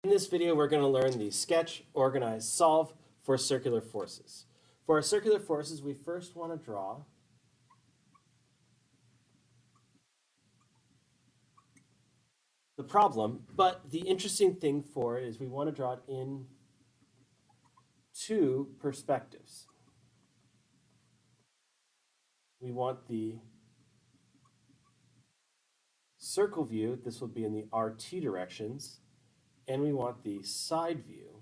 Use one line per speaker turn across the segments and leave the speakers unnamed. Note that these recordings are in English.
In this video, we're going to learn the sketch, organize, solve for circular forces. For our circular forces, we first want to draw the problem, but the interesting thing for it is we want to draw it in two perspectives. We want the circle view, this will be in the RT directions, and we want the side view,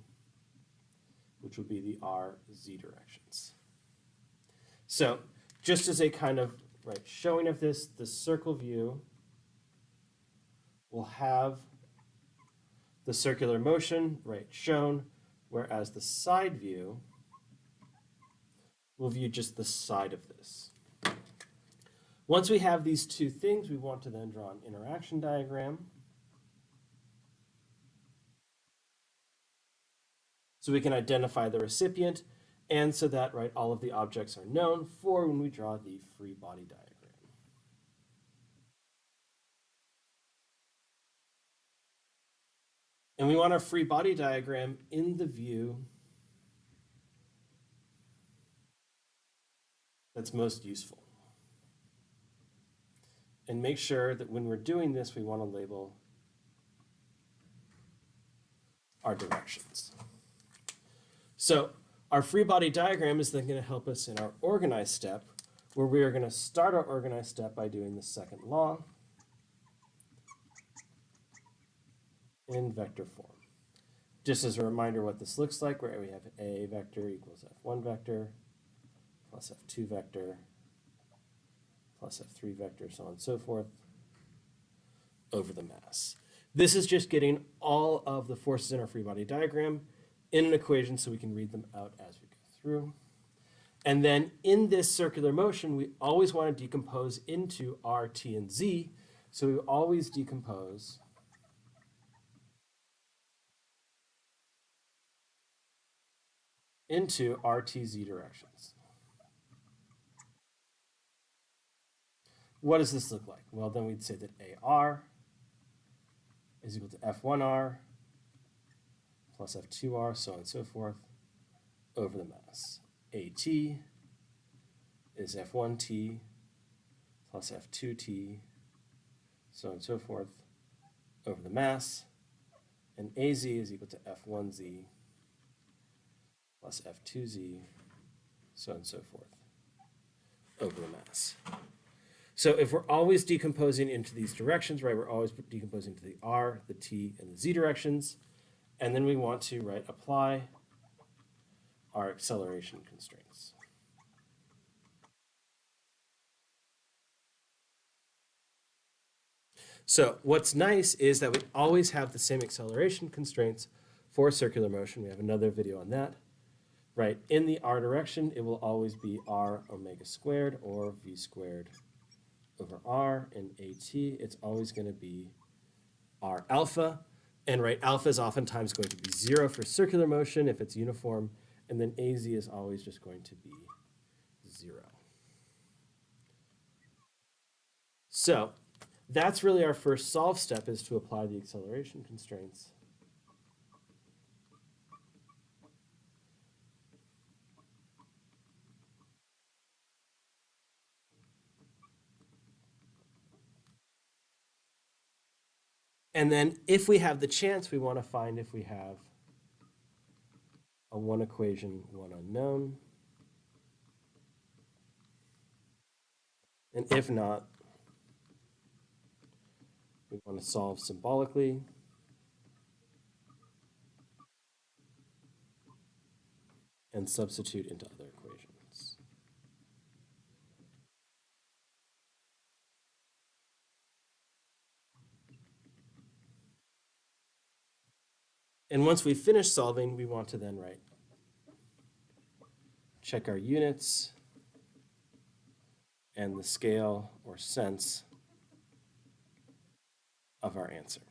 which will be the RZ directions. So just as a kind of showing of this, the circle view will have the circular motion shown, whereas the side view will view just the side of this. Once we have these two things, we want to then draw an interaction diagram. So we can identify the recipient, and so that all of the objects are known for when we draw the free body diagram. And we want our free body diagram in the view that's most useful. And make sure that when we're doing this, we want to label our directions. So our free body diagram is then going to help us in our organized step, where we are going to start our organized step by doing the second law in vector form. Just as a reminder what this looks like, where we have A vector equals F1 vector plus F2 vector plus F3 vector, so on and so forth, over the mass. This is just getting all of the forces in our free body diagram in an equation so we can read them out as we go through. And then in this circular motion, we always want to decompose into R, T, and Z. So we always decompose into R, T, Z directions. What does this look like? Well, then we'd say that AR is equal to F1R plus F2R, so on and so forth, over the mass. AT is F1T plus F2T, so on and so forth, over the mass. And AZ is equal to F1Z plus F2Z, so on and so forth, over the mass. So if we're always decomposing into these directions, we're always decomposing to the R, the T, and the Z directions. And then we want to apply our acceleration constraints. So what's nice is that we always have the same acceleration constraints for circular motion. We have another video on that. In the R direction, it will always be R omega squared or V squared over R. In AT, it's always going to be R alpha. And alpha is oftentimes going to be 0 for circular motion if it's uniform, and then AZ is always just going to be 0. So that's really our first solve step, is to apply the acceleration constraints. And then if we have the chance, we want to find if we have a one equation, one unknown. And if not, we want to solve symbolically. And substitute into other equations. And once we finish solving, we want to then check our units and the scale or sense of our answer.